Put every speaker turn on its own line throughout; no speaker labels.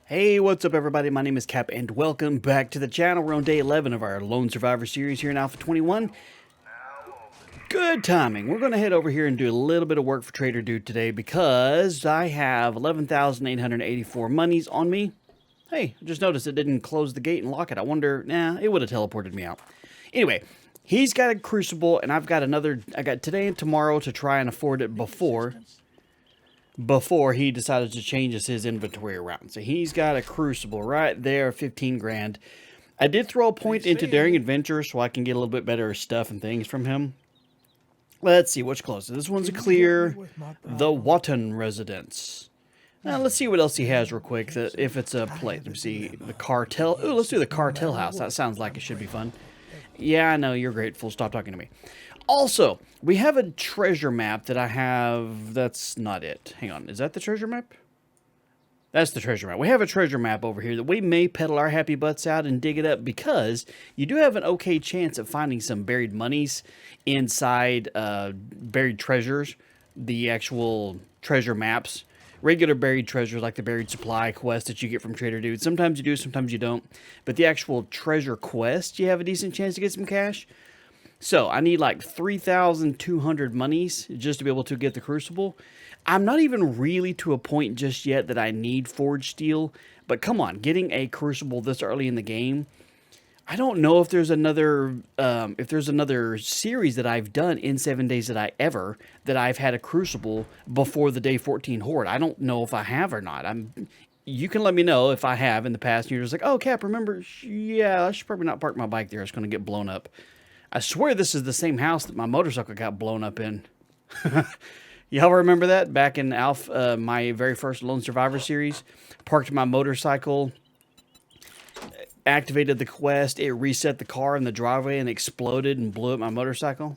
Hey, what's up everybody? My name is Cap and welcome back to the channel. We're on day 11 of our Lone Survivor series here in Alpha 21. Good timing. We're going to head over here and do a little bit of work for Trader Dude today because I have 11,884 monies on me. Hey, I just noticed it didn't close the gate and lock it. I wonder, nah, it would have teleported me out. Anyway, he's got a crucible and I've got I got today and tomorrow to try and afford it before he decided to change his inventory around. So he's got a crucible right there, 15 grand. I did throw a point into Daring Adventure so I can get a little bit better stuff and things from him. Let's see what's closer. This one's a clear. The Watton Residence. Now let's see what else he has real quick. If it's a place. Let me see. The Cartel. Ooh, let's do the Cartel House. That sounds like it should be fun. Yeah, I know. You're grateful. Stop talking to me. Also, we have a treasure map that I have. That's not it. Hang on. Is that the treasure map? That's the treasure map. We have a treasure map over here that we may pedal our happy butts out and dig it up because you do have an okay chance of finding some buried monies inside buried treasures, the actual treasure maps. Regular buried treasures like the buried supply quest that you get from Trader Dude. Sometimes you do, sometimes you don't. But the actual treasure quest, you have a decent chance to get some cash. So I need like 3,200 monies just to be able to get the crucible. I'm not even really to a point just yet that I need forged steel. But come on, getting a crucible this early in the game. I don't know if there's another series that I've done in 7 days that I've had a crucible before the day 14 horde. I don't know if I have or not. You can let me know if I have in the past. And you're just like, oh, Cap, remember? Yeah, I should probably not park my bike there. It's going to get blown up. I swear this is the same house that my motorcycle got blown up in. Y'all remember that? Back in my very first Lone Survivor series. Parked my motorcycle. Activated the quest. It reset the car in the driveway and exploded and blew up my motorcycle.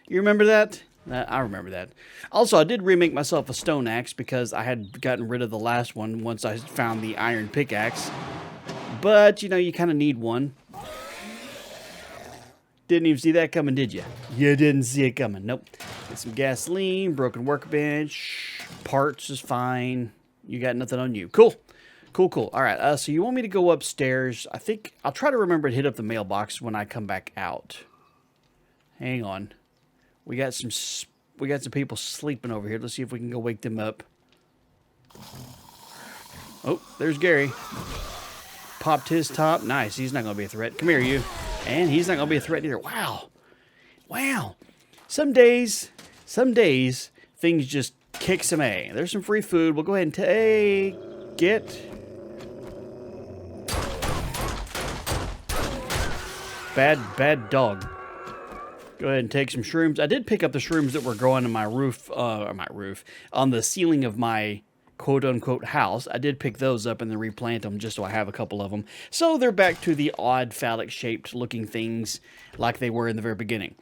You remember that? I remember that. Also, I did remake myself a stone axe because I had gotten rid of the last one once I found the iron pickaxe. But, you know, you kind of need one. Didn't even see that coming, did you? You didn't see it coming. Nope. Get some gasoline, broken workbench, parts is fine. You got nothing on you. Cool. Cool, cool. All right, so you want me to go upstairs. I think I'll try to remember to hit up the mailbox when I come back out. Hang on. We got some people sleeping over here. Let's see if we can go wake them up. Oh, there's Gary. Popped his top. Nice. He's not going to be a threat. Come here, you. And he's not going to be a threat either. Wow. Wow. Some days, things just kick some A. There's some free food. We'll go ahead and take it. Bad dog. Go ahead and take some shrooms. I did pick up the shrooms that were growing on my roof, on the ceiling of my quote-unquote house. I did pick those up and then replant them just so I have a couple of them. So they're back to the odd phallic-shaped looking things like they were in the very beginning.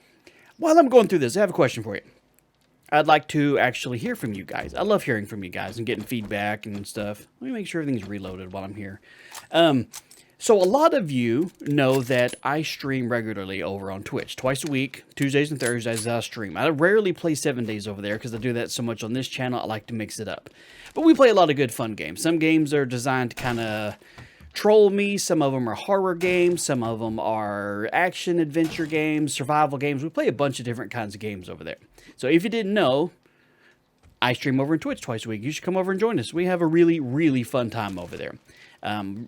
While I'm going through this, I have a question for you. I'd like to actually hear from you guys. I love hearing from you guys and getting feedback and stuff. Let me make sure everything's reloaded while I'm here. So a lot of you know that I stream regularly over on Twitch. Twice a week, Tuesdays and Thursdays, I stream. I rarely play 7 days over there because I do that so much on this channel. I like to mix it up. But we play a lot of good fun games. Some games are designed to kind of troll me. Some of them are horror games. Some of them are action adventure games, survival games. We play a bunch of different kinds of games over there. So if you didn't know, I stream over on Twitch twice a week. You should come over and join us. We have a really, really fun time over there.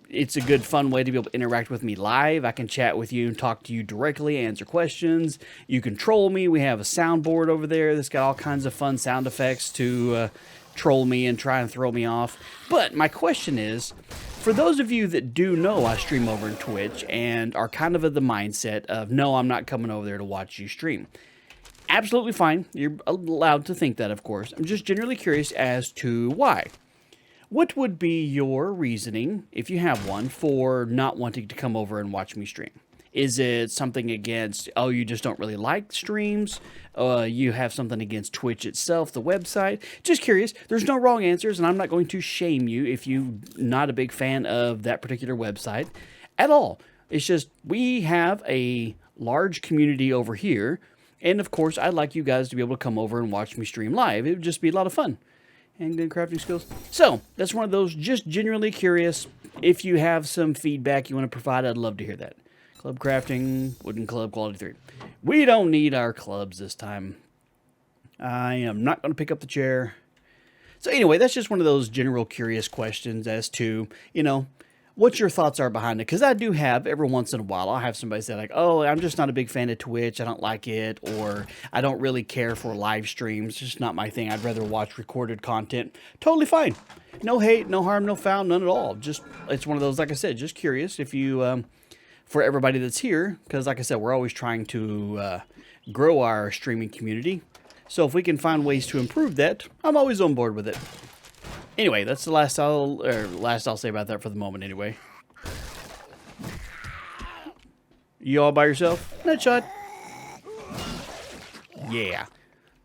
It's a good, fun way to be able to interact with me live. I can chat with you and talk to you directly, answer questions. You can troll me. We have a soundboard over there that's got all kinds of fun sound effects to troll me and try and throw me off. But my question is, for those of you that do know I stream over on Twitch and are kind of the mindset of, no, I'm not coming over there to watch you stream. Absolutely fine. You're allowed to think that, of course. I'm just generally curious as to why. What would be your reasoning, if you have one, for not wanting to come over and watch me stream? Is it something against, oh, you just don't really like streams? You have something against Twitch itself, the website? Just curious. There's no wrong answers, and I'm not going to shame you if you're not a big fan of that particular website at all. It's just we have a large community over here, and of course, I'd like you guys to be able to come over and watch me stream live. It would just be a lot of fun. Handgun crafting skills. So, that's one of those, just genuinely curious. If you have some feedback you want to provide, I'd love to hear that. Club crafting, wooden club, quality 3. We don't need our clubs this time. I am not going to pick up the chair. So anyway, that's just one of those general curious questions as to, you know, what your thoughts are behind it. Because I do have, every once in a while, I'll have somebody say like, oh, I'm just not a big fan of Twitch. I don't like it. Or I don't really care for live streams. It's just not my thing. I'd rather watch recorded content. Totally fine. No hate, no harm, no foul, none at all. Just, it's one of those, like I said, just curious if you, for everybody that's here. Because like I said, we're always trying to grow our streaming community. So if we can find ways to improve that, I'm always on board with it. Anyway, that's the last I'll say about that for the moment anyway. You all by yourself? Night shot. Yeah.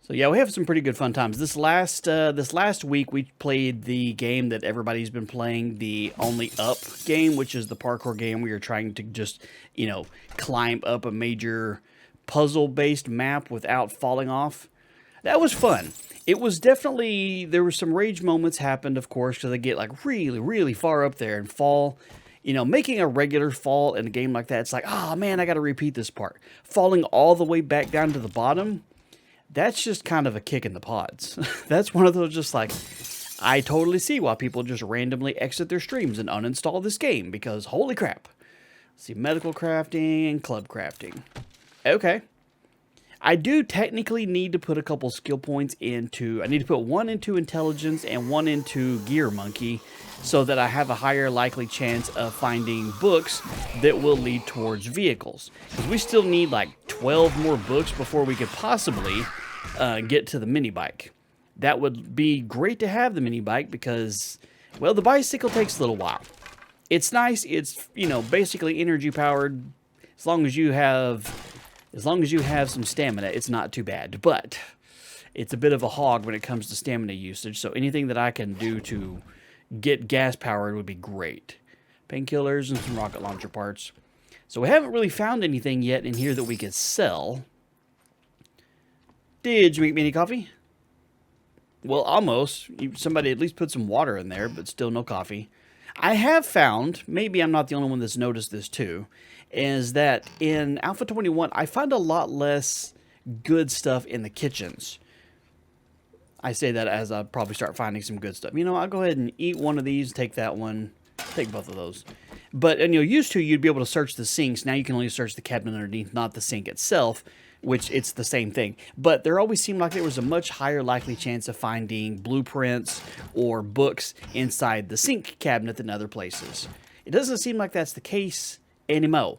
So yeah, we have some pretty good fun times. This last week we played the game that everybody's been playing, the Only Up game, which is the parkour game where you're trying to just, you know, climb up a major puzzle-based map without falling off. That was fun. It was definitely, there were some rage moments happened, of course, because they get like really, really far up there and fall. You know, making a regular fall in a game like that, it's like, oh man, I got to repeat this part. Falling all the way back down to the bottom, that's just kind of a kick in the pods. That's one of those just like, I totally see why people just randomly exit their streams and uninstall this game, because holy crap. Let's see, medical crafting and club crafting. Okay. I do technically need to put a couple skill points into, I need to put one into intelligence and one into gear monkey so that I have a higher likely chance of finding books that will lead towards vehicles. Because we still need like 12 more books before we could possibly get to the mini bike. That would be great to have the mini bike because, well, the bicycle takes a little while. It's nice, it's, you know, basically energy powered. As long as you have some stamina, it's not too bad. But it's a bit of a hog when it comes to stamina usage. So anything that I can do to get gas powered would be great. Painkillers and some rocket launcher parts. So we haven't really found anything yet in here that we could sell. Did you make me any coffee? Well, almost. Somebody at least put some water in there, but still no coffee. I have found, maybe I'm not the only one that's noticed this too, is that in Alpha 21, I find a lot less good stuff in the kitchens. I say that as I probably start finding some good stuff. You know, I'll go ahead and eat one of these, take that one, take both of those. But, and, you know, used to, you'd be able to search the sinks. Now you can only search the cabinet underneath, not the sink itself, which it's the same thing. But there always seemed like there was a much higher likely chance of finding blueprints or books inside the sink cabinet than other places. It doesn't seem like that's the case anymore.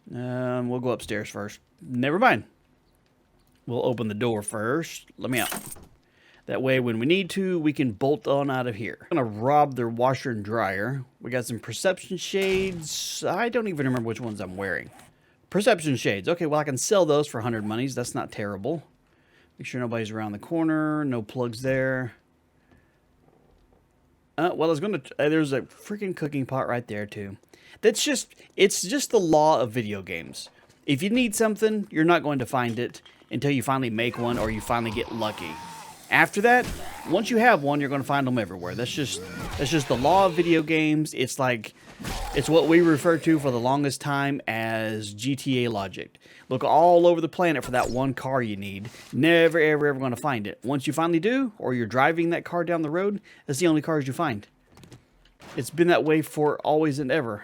We'll go upstairs first. Never mind. We'll open the door first. Let me out. That way, when we need to, we can bolt on out of here. I'm going to rob their washer and dryer. We got some perception shades. I don't even remember which ones I'm wearing. Perception shades. Okay, well, I can sell those for 100 monies. That's not terrible. Make sure nobody's around the corner. No plugs there. Well, I was going to... there's a freaking cooking pot right there, too. That's just... It's just the law of video games. If you need something, you're not going to find it until you finally make one or you finally get lucky. After that, once you have one, you're going to find them everywhere. That's just the law of video games. It's like... It's what we refer to for the longest time as GTA logic. Look all over the planet for that one car you need. Never, ever, ever going to find it. Once you finally do, or you're driving that car down the road, that's the only cars you find. It's been that way for always and ever.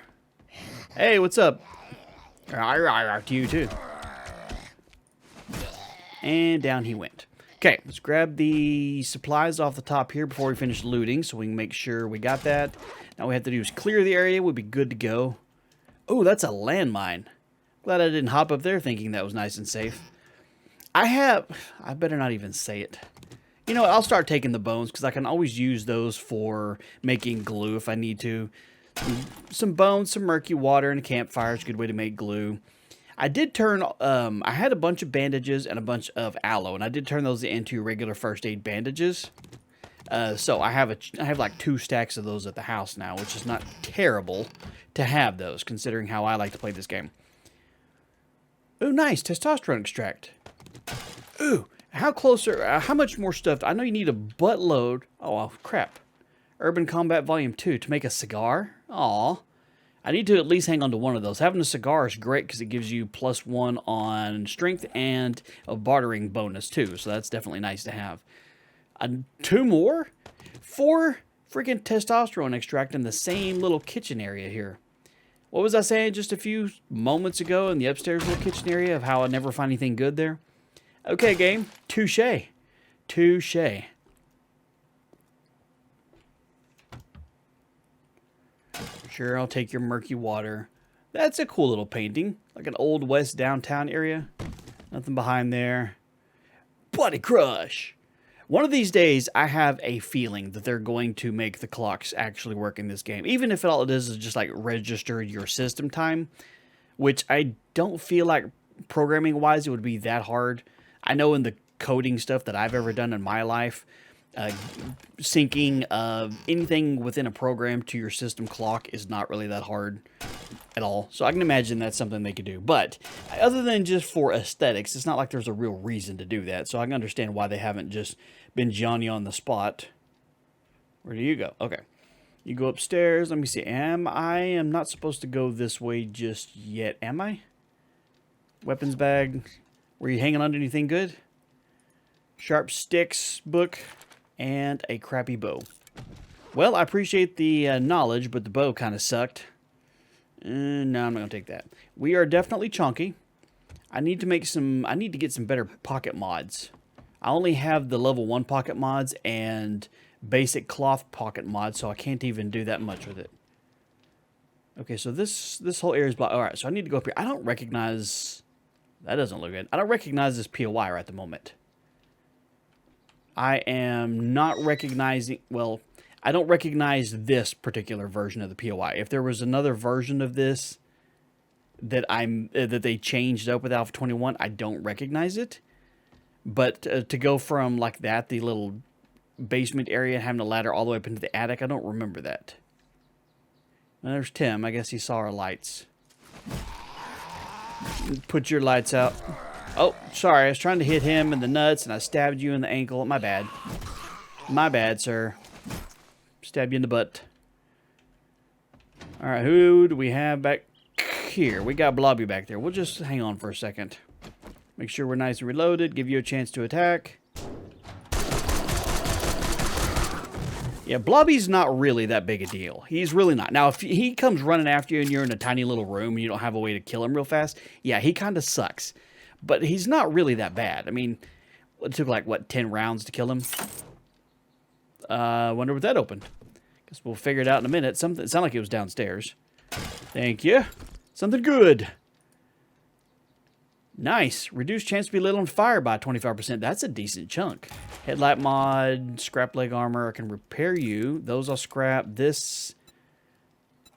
Hey, what's up? To you too. And down he went. Okay, let's grab the supplies off the top here before we finish looting so we can make sure we got that. Now all we have to do is clear the area. We'll be good to go. Oh, that's a landmine. Glad I didn't hop up there thinking that was nice and safe. I better not even say it. You know what, I'll start taking the bones because I can always use those for making glue if I need to. Some bones, some murky water, and a campfire is a good way to make glue. I did turn, I had a bunch of bandages and a bunch of aloe, and I did turn those into regular first aid bandages. So I have like 2 stacks of those at the house now, which is not terrible to have those, considering how I like to play this game. Ooh, nice, testosterone extract. Ooh, How how much more stuff? I know you need a buttload. Oh, well, crap. Urban Combat Volume 2 to make a cigar? Aw. I need to at least hang on to one of those. Having a cigar is great because it gives you +1 on strength and a bartering bonus too. So that's definitely nice to have. 2 more? 4 freaking testosterone extract in the same little kitchen area here. What was I saying just a few moments ago in the upstairs little kitchen area of how I never find anything good there? Okay, game. Touche. Touche. Sure, I'll take your murky water. That's a cool little painting. Like an old west downtown area. Nothing behind there. Buddy Crush! One of these days, I have a feeling that they're going to make the clocks actually work in this game. Even if all it is just like register your system time. Which I don't feel like programming-wise it would be that hard. I know in the coding stuff that I've ever done in my life, syncing anything within a program to your system clock is not really that hard at all. So I can imagine that's something they could do. But other than just for aesthetics, it's not like there's a real reason to do that. So I can understand why they haven't just been Johnny on the spot. Where do you go? Okay. You go upstairs. Let me see. I am not supposed to go this way just yet, am I? Weapons bag. Were you hanging on to anything good? Sharp sticks book and a crappy bow. Well, I appreciate the knowledge, but the bow kind of sucked. No, I'm not going to take that. We are definitely chunky. I need to get some better pocket mods. I only have the level 1 pocket mods and basic cloth pocket mods, so I can't even do that much with it. Okay, so this whole area is blocked. All right, so I need to go up here. I don't recognize... That doesn't look good. I don't recognize this POI right at the moment. I am not recognizing... Well, I don't recognize this particular version of the POI. If there was another version of this that they changed up with Alpha 21, I don't recognize it. But to go from like that, the little basement area, having a ladder all the way up into the attic, I don't remember that. And there's Tim. I guess he saw our lights. Put your lights out. Oh, sorry. I was trying to hit him in the nuts, and I stabbed you in the ankle. My bad. My bad, sir. Stab you in the butt. All right, who do we have back here? We got Blobby back there. We'll just hang on for a second. Make sure we're nice and reloaded. Give you a chance to attack. Yeah, Blobby's not really that big a deal. He's really not. Now, if he comes running after you and you're in a tiny little room and you don't have a way to kill him real fast, yeah, he kind of sucks. But he's not really that bad. I mean, it took like, what, 10 rounds to kill him? Wonder what that opened. Guess we'll figure it out in a minute. It sounded like it was downstairs. Thank you. Something good. Nice. Reduced chance to be lit on fire by 25%. That's a decent chunk. Headlight mod, scrap leg armor. I can repair you. Those I'll scrap. This...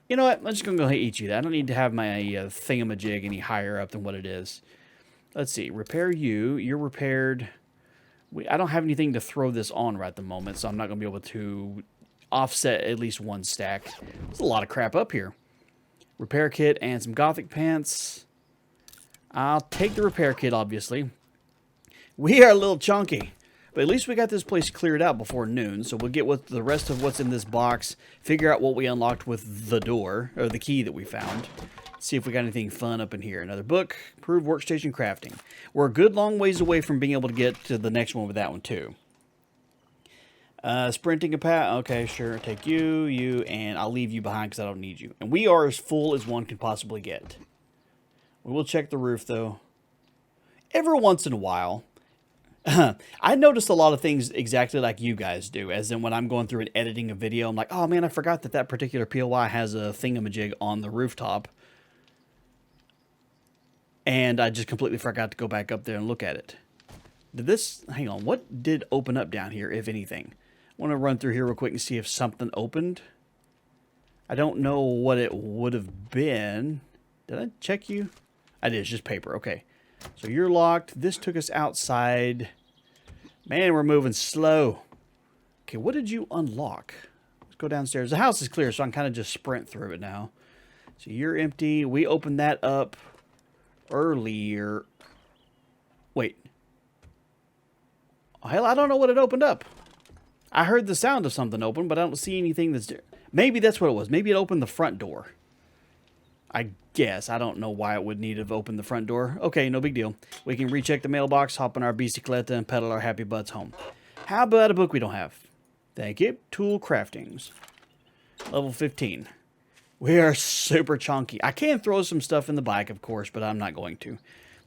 You know what? I'm just going to go ahead and eat you that. I don't need to have my thingamajig any higher up than what it is. Let's see. Repair you. You're repaired. I don't have anything to throw this on right at the moment, so I'm not going to be able to offset at least one stack. There's a lot of crap up here. Repair kit and some gothic pants. I'll take the repair kit, obviously. We are a little chunky, but at least we got this place cleared out before noon, so we'll get with the rest of what's in this box, figure out what we unlocked with the door, or the key that we found. See if we got anything fun up in here. Another book, Improved Workstation Crafting. We're a good long ways away from being able to get to the next one with that one, too. Sprinting a path. Okay, sure. Take you, and I'll leave you behind because I don't need you. And we are as full as one can possibly get. We will check the roof, though. Every once in a while, I notice a lot of things exactly like you guys do. As in when I'm going through and editing a video, I'm like, oh man, I forgot that that particular POI has a thingamajig on the rooftop. And I just completely forgot to go back up there and look at it. Did this... Hang on. What did open up down here, if anything? I want to run through here real quick and see if something opened. I don't know what it would have been. Did I check you? I did. It's just paper. Okay. So you're locked. This took us outside. Man, we're moving slow. Okay, what did you unlock? Let's go downstairs. The house is clear, so I can kind of just sprint through it now. So you're empty. We opened that up earlier. Wait. Oh, hell, I don't know what it opened up. I heard the sound of something open, but I don't see anything that's... Maybe that's what it was. Maybe it opened the front door. I guess. I don't know why it would need to have opened the front door. Okay, no big deal. We can recheck the mailbox, hop on our bicicleta, and pedal our happy butts home. How about a book we don't have? Thank you. Tool Craftings. Level 15. We are super chunky. I can throw some stuff in the bike, of course, but I'm not going to.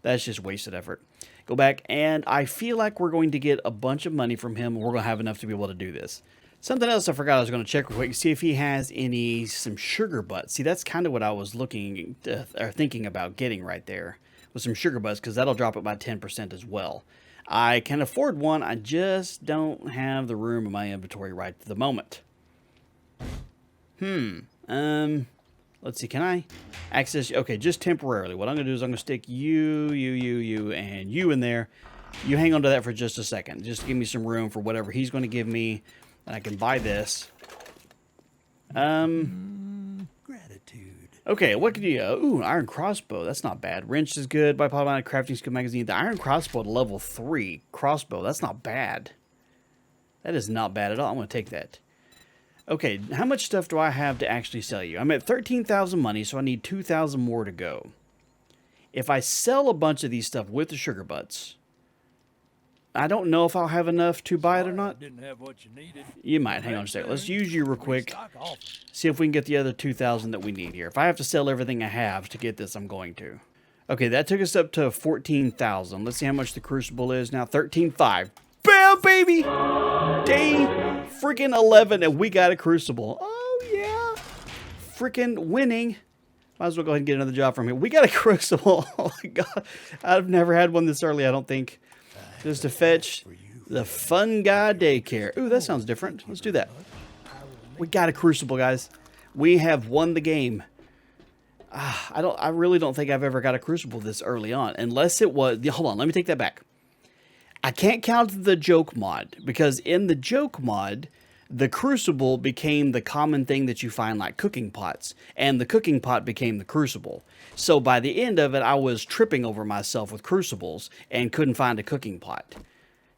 That's just wasted effort. Go back, and I feel like we're going to get a bunch of money from him, and we're going to have enough to be able to do this. Something else I forgot I was going to check real quick, see if he has some sugar butts. See, that's kind of what I was looking or thinking about getting right there with some sugar butts, because that'll drop it by 10% as well. I can afford one. I just don't have the room in my inventory right at the moment. Let's see. Can I access? Okay, just temporarily. What I'm going to do is I'm going to stick you, and you in there. You hang on to that for just a second. Just give me some room for whatever he's going to give me. And I can buy this.
Gratitude.
Okay, what could you... ooh, iron crossbow. That's not bad. Wrench is good. Buy Polygon Crafting Skill Magazine. The iron crossbow to level 3 crossbow. That's not bad. That is not bad at all. I'm going to take that. Okay, how much stuff do I have to actually sell you? I'm at 13,000 money, so I need 2,000 more to go. If I sell a bunch of these stuff with the sugar butts... I don't know if I'll have enough to buy it or not.
Didn't have what you needed.
You might. Hang on a second. Let's use you real quick. See if we can get the other 2,000 that we need here. If I have to sell everything I have to get this, I'm going to. Okay, that took us up to 14,000. Let's see how much the Crucible is now. 13,500. Bam, baby! Day freaking 11, and we got a Crucible. Oh, yeah. Freaking winning. Might as well go ahead and get another job from here. We got a Crucible. Oh, my God. I've never had one this early, I don't think. Just to fetch the Fun Guy Daycare. Ooh, that sounds different. Let's do that. We got a Crucible, guys. We have won the game. I really don't think I've ever got a Crucible this early on. Unless it was... Hold on, let me take that back. I can't count the joke mod. Because in the joke mod, the Crucible became the common thing that you find like cooking pots. And the cooking pot became the Crucible. So by the end of it, I was tripping over myself with Crucibles and couldn't find a cooking pot.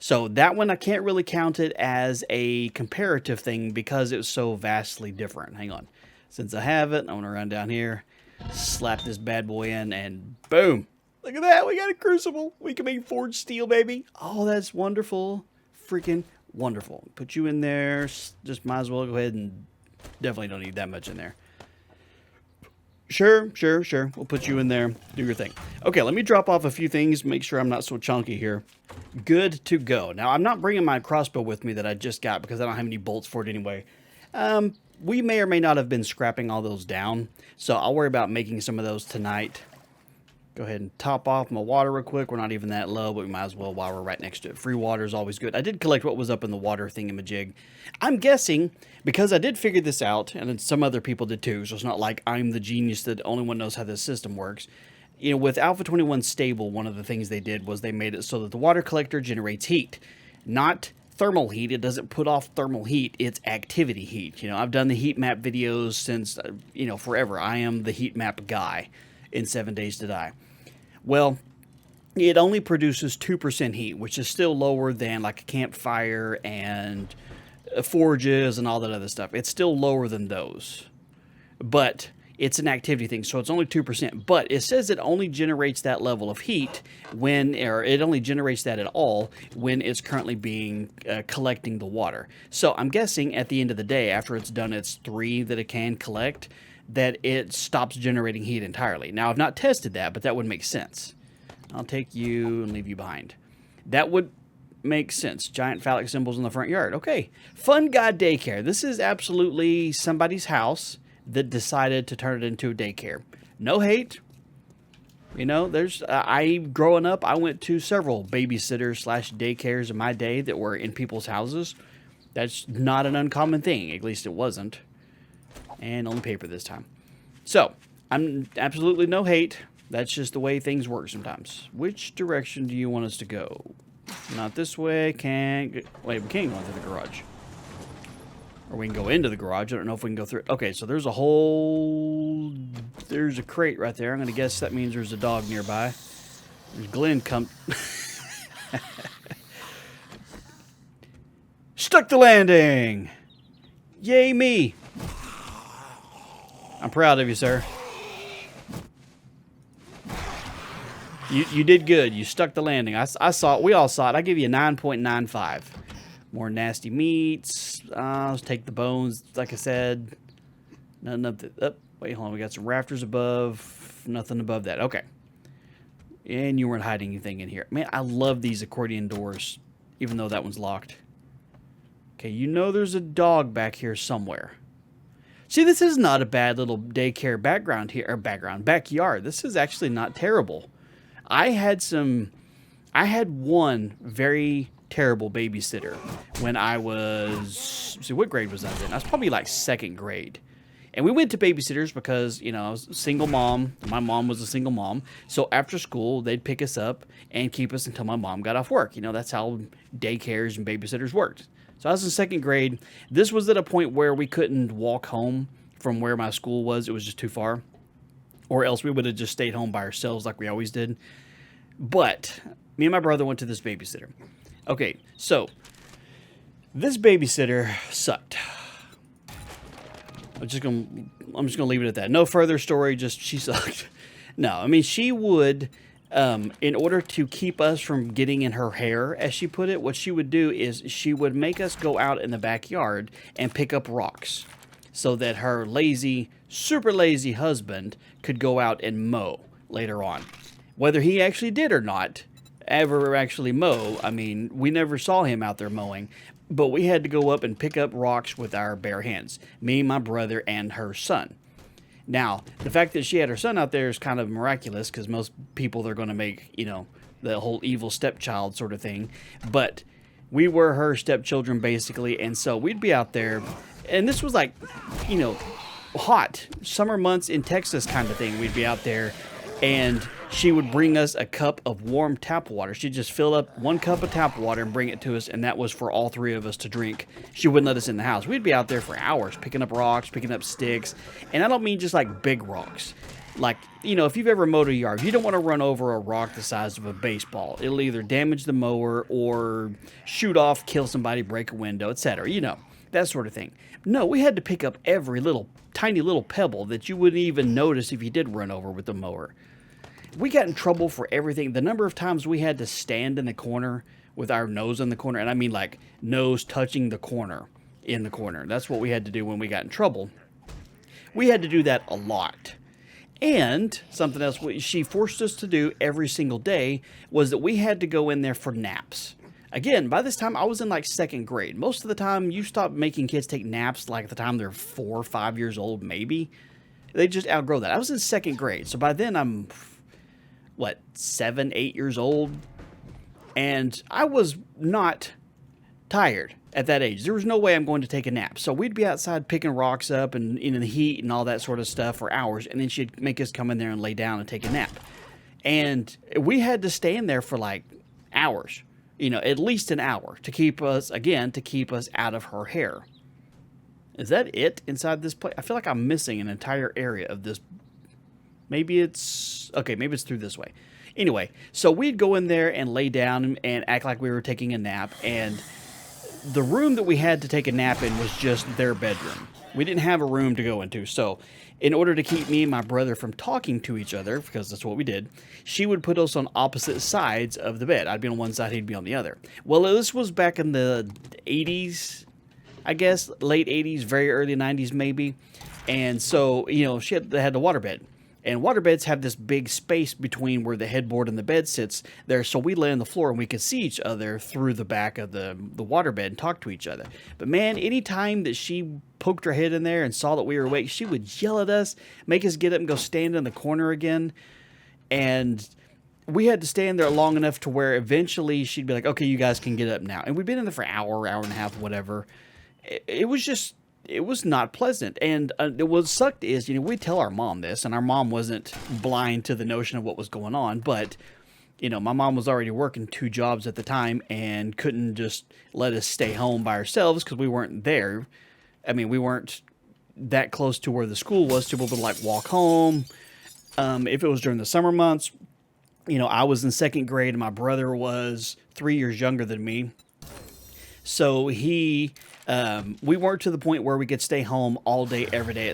So that one, I can't really count it as a comparative thing because it was so vastly different. Hang on. Since I have it, I'm going to run down here, slap this bad boy in, and boom. Look at that. We got a Crucible. We can make forged steel, baby. Oh, that's wonderful. Freaking wonderful. Put you in there. Just might as well go ahead and definitely don't need that much in there. Sure. We'll put you in there. Do your thing. Okay, let me drop off a few things. Make sure I'm not so chunky here. Good to go. Now, I'm not bringing my crossbow with me that I just got because I don't have any bolts for it anyway. We may or may not have been scrapping all those down. So I'll worry about making some of those tonight. Go ahead and top off my water real quick. We're not even that low, but we might as well while we're right next to it. Free water is always good. I did collect what was up in the water thingamajig. I'm guessing, because I did figure this out, and some other people did too, so it's not like I'm the genius that the only one knows how this system works. You know, with Alpha 21 Stable, one of the things they did was they made it so that the water collector generates heat. Not thermal heat. It doesn't put off thermal heat. It's activity heat. You know, I've done the heat map videos since, forever. I am the heat map guy in 7 Days to Die. Well, it only produces 2% heat, which is still lower than like a campfire and forges and all that other stuff. It's still lower than those. But it's an activity thing, so it's only 2%. But it says it only generates that level of heat or it only generates that at all when it's currently being collecting the water. So I'm guessing at the end of the day, after it's done its 3 that it can collect, that it stops generating heat entirely. Now, I've not tested that, but that would make sense. I'll take you and leave you behind. That would make sense. Giant phallic symbols in the front yard. Okay. Fun Guy Daycare. This is absolutely somebody's house that decided to turn it into a daycare. No hate. You know, growing up, I went to several babysitters/daycares in my day that were in people's houses. That's not an uncommon thing. At least it wasn't. And only paper this time. So, I'm absolutely no hate. That's just the way things work sometimes. Which direction do you want us to go? Not this way. Wait, we can't go into the garage. Or we can go into the garage. I don't know if we can go through it. Okay, so there's a crate right there. I'm going to guess that means there's a dog nearby. There's Glenn come... Stuck the landing! Yay me! I'm proud of you, sir. You did good. You stuck the landing. I saw it. We all saw it. I give you a 9.95. More nasty meats. Let's take the bones. Like I said, nothing up. Wait, hold on. We got some rafters above. Nothing above that. Okay. And you weren't hiding anything in here. Man, I love these accordion doors, even though that one's locked. Okay, you know there's a dog back here somewhere. See, this is not a bad little daycare background here, or backyard. This is actually not terrible. I had one very terrible babysitter when I was, see, what grade was I in? I was probably like 2nd grade. And we went to babysitters because, you know, I was a single mom. My mom was a single mom. So after school, they'd pick us up and keep us until my mom got off work. You know, that's how daycares and babysitters worked. So I was in 2nd grade. This was at a point where we couldn't walk home from where my school was. It was just too far. Or else we would have just stayed home by ourselves like we always did. But me and my brother went to this babysitter. Okay, so this babysitter sucked. I'm just gonna leave it at that. No further story, just she sucked. No, I mean, she would, in order to keep us from getting in her hair, as she put it, what she would do is she would make us go out in the backyard and pick up rocks so that her lazy, super lazy husband could go out and mow later on. Whether he actually did or not, ever actually mow, I mean, we never saw him out there mowing, but we had to go up and pick up rocks with our bare hands. Me, my brother, and her son. Now, the fact that she had her son out there is kind of miraculous because most people, they're going to make, you know, the whole evil stepchild sort of thing. But we were her stepchildren, basically, and so we'd be out there. And this was like, you know, hot summer months in Texas kind of thing. We'd be out there, and she would bring us a cup of warm tap water. She'd just fill up 1 cup of tap water and bring it to us, and that was for all 3 of us to drink. She wouldn't let us in the house. We'd be out there for hours picking up rocks, picking up sticks, and I don't mean just like big rocks. Like, you know, if you've ever mowed a yard, you don't want to run over a rock the size of a baseball. It'll either damage the mower or shoot off, kill somebody, break a window, etc. You know, that sort of thing. No, we had to pick up every little, tiny little pebble that you wouldn't even notice if you did run over with the mower. We got in trouble for everything. The number of times we had to stand in the corner with our nose in the corner, and I mean like nose touching the corner, in the corner. That's what we had to do when we got in trouble. We had to do that a lot. And something else she forced us to do every single day was that we had to go in there for naps. Again, by this time, I was in like 2nd grade. Most of the time, you stop making kids take naps like at the time they're 4 or 5 years old, maybe. They just outgrow that. I was in 2nd grade, so by then I'm, what, 7, 8 years old? And I was not tired at that age. There was no way I'm going to take a nap. So we'd be outside picking rocks up and in the heat and all that sort of stuff for hours, and then she'd make us come in there and lay down and take a nap. And we had to stand there for like hours. You know, at least an hour to keep us, again, to keep us out of her hair. Is that it inside this place? I feel like I'm missing an entire area of this. Maybe it's, okay, maybe it's through this way. Anyway, so we'd go in there and lay down and act like we were taking a nap. And the room that we had to take a nap in was just their bedroom. We didn't have a room to go into. So in order to keep me and my brother from talking to each other, because that's what we did, she would put us on opposite sides of the bed. I'd be on one side, he'd be on the other. Well, this was back in the 80s, I guess, late 80s, very early 90s maybe. And so, you know, she had the waterbed. And waterbeds have this big space between where the headboard and the bed sits there. So we lay on the floor and we could see each other through the back of the waterbed and talk to each other. But man, anytime that she poked her head in there and saw that we were awake, she would yell at us, make us get up and go stand in the corner again. And we had to stand there long enough to where eventually she'd be like, okay, you guys can get up now. And we'd been in there for an hour, hour and a half, whatever. It was just... it was not pleasant. And what sucked is, you know, we'd tell our mom this, and our mom wasn't blind to the notion of what was going on. But, you know, my mom was already working 2 jobs at the time and couldn't just let us stay home by ourselves because we weren't there. I mean, we weren't that close to where the school was to be able to, like, walk home. If it was during the summer months, you know, I was in 2nd grade and my brother was 3 years younger than me. So we weren't to the point where we could stay home all day, every day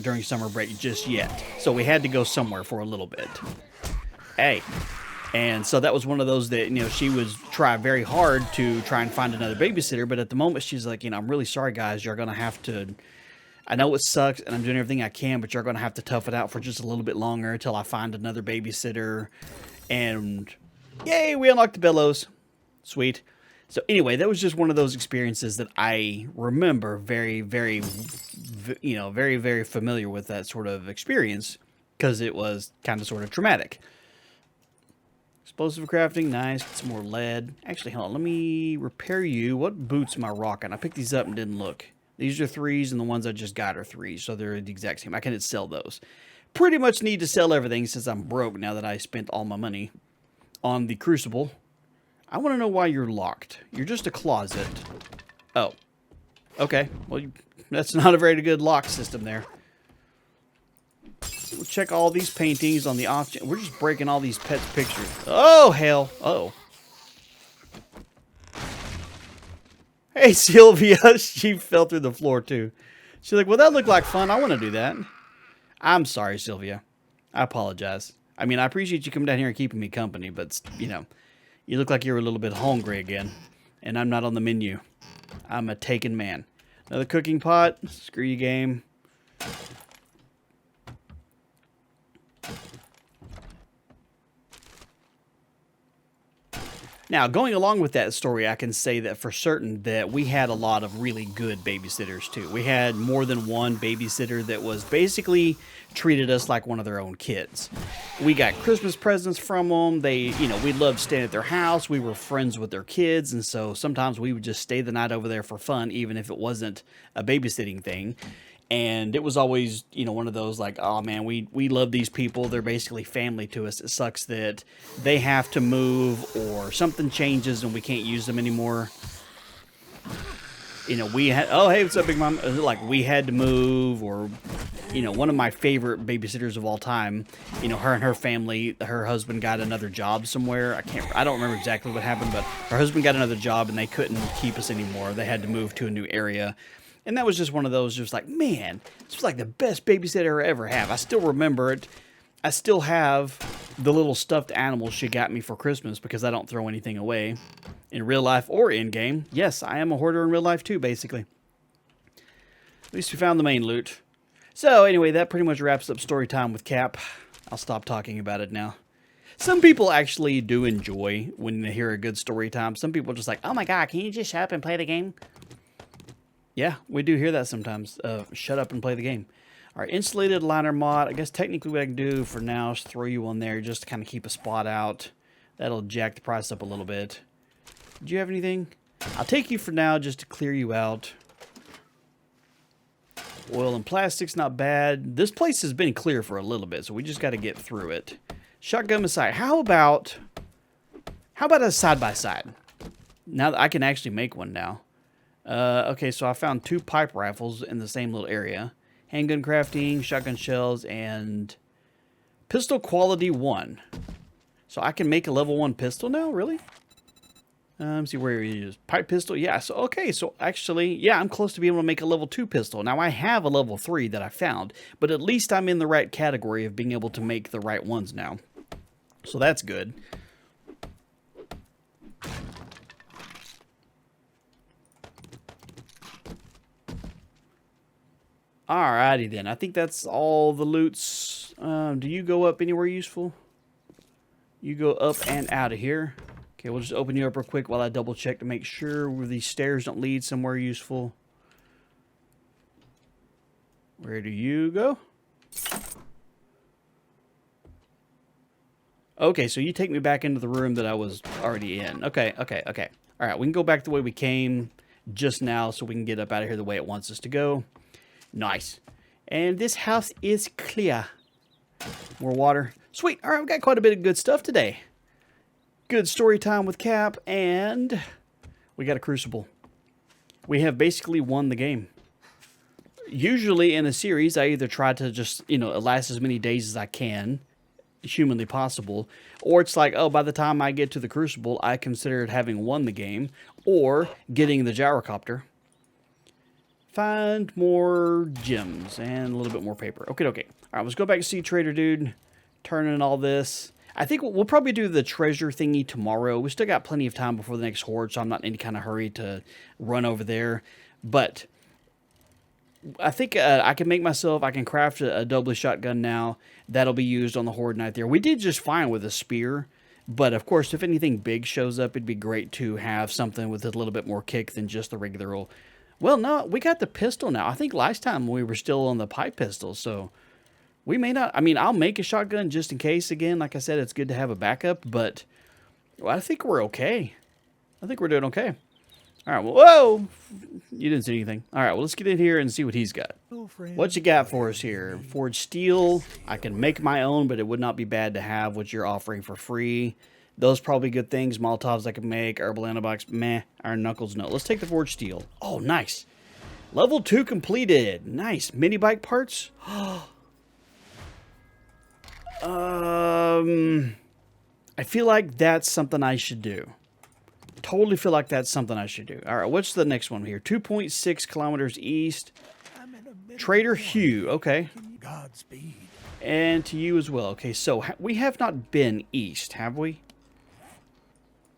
during summer break just yet. So we had to go somewhere for a little bit. Hey. And so that was one of those that, she would try very hard to try and find another babysitter. But at the moment, she's like, I'm really sorry, guys. You're going to have to, I know it sucks and I'm doing everything I can, but you're going to have to tough it out for just a little bit longer until I find another babysitter. And yay, we unlocked the bellows. Sweet. So anyway, that was just one of those experiences that I remember very, very, very, very familiar with that sort of experience because it was kind of sort of traumatic. Explosive crafting, nice. Get some more lead. Actually, hold on. Let me repair you. What boots am I rocking? I picked these up and didn't look. These are 3s, and the ones I just got are 3s, so they're the exact same. I can sell those. Pretty much need to sell everything since I'm broke now that I spent all my money on the Crucible. I want to know why you're locked. You're just a closet. Oh. Okay. Well, that's not a very good lock system there. We'll check all these paintings on the off. We're just breaking all these pets' pictures. Oh, hell. Uh-oh. Hey, Sylvia. She fell through the floor, too. She's like, well, that looked like fun. I want to do that. I'm sorry, Sylvia. I apologize. I mean, I appreciate you coming down here and keeping me company, but, you look like you're a little bit hungry again. And I'm not on the menu. I'm a taken man. Another cooking pot. Screw you, game. Now, going along with that story, I can say that for certain that we had a lot of really good babysitters, too. We had more than one babysitter that was basically treated us like one of their own kids. We got Christmas presents from them. They, we loved staying at their house. We were friends with their kids, and so sometimes we would just stay the night over there for fun, even if it wasn't a babysitting thing. And it was always, one of those like, oh man, we love these people. They're basically family to us. It sucks that they have to move or something changes and we can't use them anymore. We had, oh, hey, what's up, Big Mom? Like we had to move or, one of my favorite babysitters of all time, her and her family, her husband got another job somewhere. I don't remember exactly what happened, but her husband got another job and they couldn't keep us anymore. They had to move to a new area. And that was just one of those, just like, man, this was like the best babysitter I ever have. I still remember it. I still have the little stuffed animals she got me for Christmas because I don't throw anything away in real life or in game. Yes, I am a hoarder in real life too, basically. At least we found the main loot. So anyway, that pretty much wraps up story time with Cap. I'll stop talking about it now. Some people actually do enjoy when they hear a good story time. Some people are just like, oh my God, can you just shut up and play the game? Yeah, we do hear that sometimes. Shut up and play the game. All right, insulated liner mod. I guess technically what I can do for now is throw you on there just to kind of keep a spot out. That'll jack the price up a little bit. Do you have anything? I'll take you for now just to clear you out. Oil and plastic's not bad. This place has been clear for a little bit, so we just got to get through it. Shotgun aside, how about a side-by-side? Now that I can actually make one now. Okay, so I found 2 pipe rifles in the same little area. Handgun crafting, shotgun shells, and pistol quality 1. So I can make a level 1 pistol now, really? Let's see where it is. Pipe pistol, yeah. So okay, so actually, yeah, I'm close to being able to make a level 2 pistol. Now I have a level 3 that I found, but at least I'm in the right category of being able to make the right ones now. So that's good. Alrighty then. I think that's all the loots. Do you go up anywhere useful? You go up and out of here. Okay, we'll just open you up real quick while I double check to make sure where these stairs don't lead somewhere useful. Where do you go? Okay, so you take me back into the room that I was already in. Okay. Alright, we can go back the way we came just now so we can get up out of here the way it wants us to go. Nice. And this house is clear. More water. Sweet. All right, we got quite a bit of good stuff today. Good story time with Cap, and we got a Crucible. We have basically won the game. Usually in a series, I either try to just, last as many days as I can humanly possible. Or it's like, oh, by the time I get to the Crucible, I considered having won the game. Or getting the gyrocopter. Find more gems and a little bit more paper. Okay, okay. All right, let's go back and see Trader Dude. Turn in all this. I think we'll probably do the treasure thingy tomorrow. We still got plenty of time before the next horde, so I'm not in any kind of hurry to run over there. But I think I can craft a doubly shotgun now. That'll be used on the horde night there. We did just fine with a spear. But, of course, if anything big shows up, it'd be great to have something with a little bit more kick than just the regular old... Well, no, we got the pistol now. I think last time we were still on the pipe pistol, so... We may not... I mean, I'll make a shotgun just in case. Again, like I said, it's good to have a backup, but... Well, I think we're okay. I think we're doing okay. All right, well, whoa! You didn't see anything. All right, well, let's get in here and see what he's got. What you got for us here? Forged steel. I can make my own, but it would not be bad to have what you're offering for free. Those probably good things. Molotovs I can make. Herbal antibiotics, meh. Iron knuckles, no. Let's take the forged steel. Oh, nice. Level 2 completed. Nice. Mini bike parts. I feel like that's something I should do. Totally feel like that's something I should do. All right, what's the next one here? 2.6 kilometers east. Trader Hugh. Okay.
Godspeed.
And to you as well. Okay, so we have not been east, have we?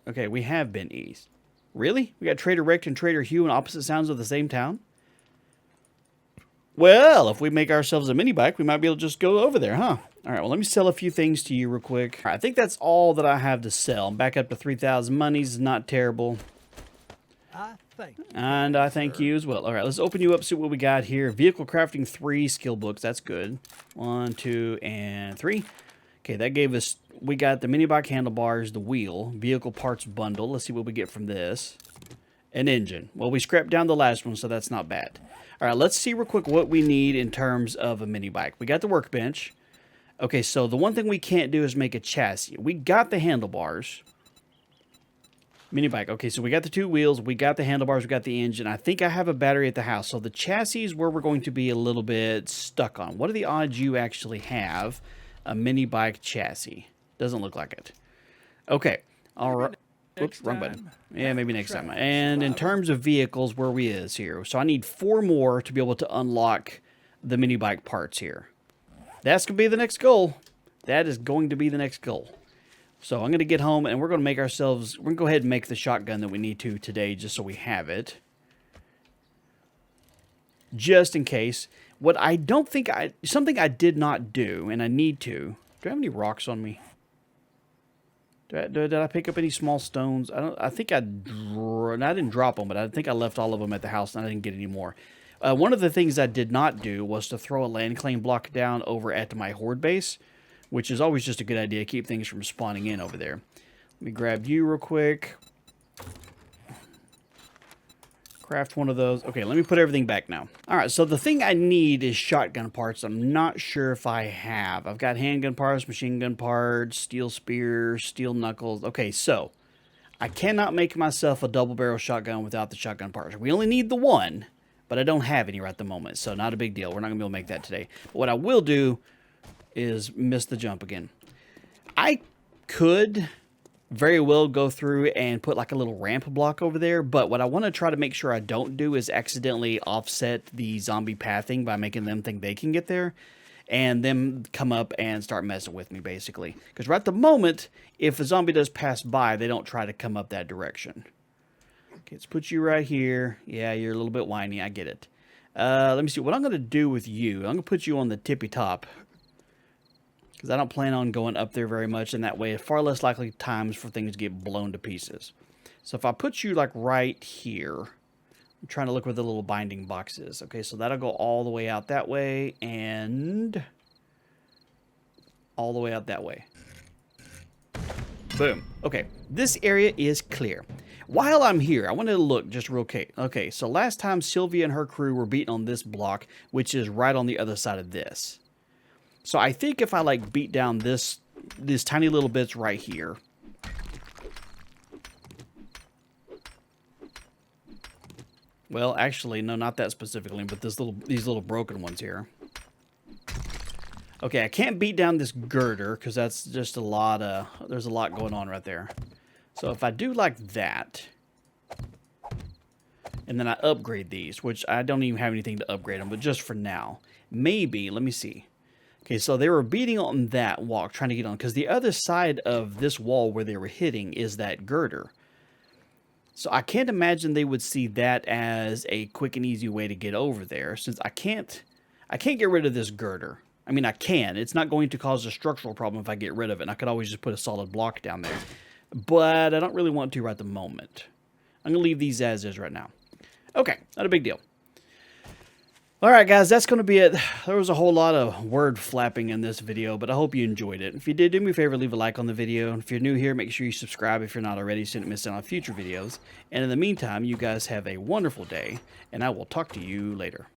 Okay, we have been east. Really? We got Trader Rick and Trader Hugh in opposite sounds of the same town? Well, if we make ourselves a mini bike, we might be able to just go over there, huh? All right, well, let me sell a few things to you real quick. All right, I think that's all that I have to sell. I'm back up to 3,000 monies. Not terrible. And I thank you as well. All right, let's open you up, see what we got here. Vehicle crafting 3 skill books. That's good. 1, 2, and 3. Okay, that gave us... We got the mini bike handlebars, the wheel, vehicle parts bundle. Let's see what we get from this. An engine. Well, we scrapped down the last one, so that's not bad. All right, let's see real quick what we need in terms of a mini bike. We got the workbench. Okay, so the one thing we can't do is make a chassis. We got the handlebars. Mini bike. Okay, so we got the 2 wheels. We got the handlebars. We got the engine. I think I have a battery at the house. So the chassis is where we're going to be a little bit stuck on. What are the odds you actually have a mini bike chassis? Doesn't look like it. Okay. All right. Oops, wrong button. Yeah, maybe next time. And in terms of vehicles, where we is here. So I need 4 more to be able to unlock the mini bike parts here. That's going to be the next goal. That is going to be the next goal. So I'm going to get home and we're going to make ourselves... We're going to go ahead and make the shotgun that we need to today just so we have it. Just in case. What I don't think I... Something I did not do and I need to... Do I have any rocks on me? Did I pick up any small stones? I think I didn't drop them, but I think I left all of them at the house and I didn't get any more. One of the things I did not do was to throw a land claim block down over at my horde base, which is always just a good idea. Keep things from spawning in over there. Let me grab you real quick. Craft one of those. Okay, let me put everything back now. All right, so the thing I need is shotgun parts. I'm not sure if I have. I've got handgun parts, machine gun parts, steel spears, steel knuckles. Okay, so I cannot make myself a double barrel shotgun without the shotgun parts. We only need the one, but I don't have any right at the moment, so not a big deal. We're not going to be able to make that today. But what I will do is miss the jump again. I could very well go through and put like a little ramp block over there, but what I want to try to make sure I don't do is accidentally offset the zombie pathing by making them think they can get there and them come up and start messing with me, basically. Because right at the moment, if a zombie does pass by, they don't try to come up that direction. Okay, let's put you right here. Yeah, you're a little bit whiny. I get it. Let me see. What I'm going to do with you, I'm going to put you on the tippy top. Because I don't plan on going up there very much, and that way far less likely times for things to get blown to pieces. So if I put you like right here, I'm trying to look where the little binding box is. Okay, so that'll go all the way out that way, and all the way out that way. Boom. Okay, this area is clear. While I'm here, I wanted to look just real quick. Okay, so last time Sylvia and her crew were beating on this block, which is right on the other side of this. So I think if I like beat down these tiny little bits right here. Well, actually, no, not that specifically, but these little broken ones here. Okay, I can't beat down this girder because that's just a lot of, there's a lot going on right there. So if I do like that, and then I upgrade these, which I don't even have anything to upgrade them, but just for now, maybe, let me see. Okay, so they were beating on that walk, trying to get on, because the other side of this wall where they were hitting is that girder. So I can't imagine they would see that as a quick and easy way to get over there, since I can't get rid of this girder. I mean, I can. It's not going to cause a structural problem if I get rid of it. And I could always just put a solid block down there. But I don't really want to right at the moment. I'm going to leave these as is right now. Okay, not a big deal. All right, guys, that's going to be it. There was a whole lot of word flapping in this video, but I hope you enjoyed it. If you did, do me a favor, leave a like on the video. If you're new here, make sure you subscribe if you're not already so you don't miss out on future videos. And in the meantime, you guys have a wonderful day, and I will talk to you later.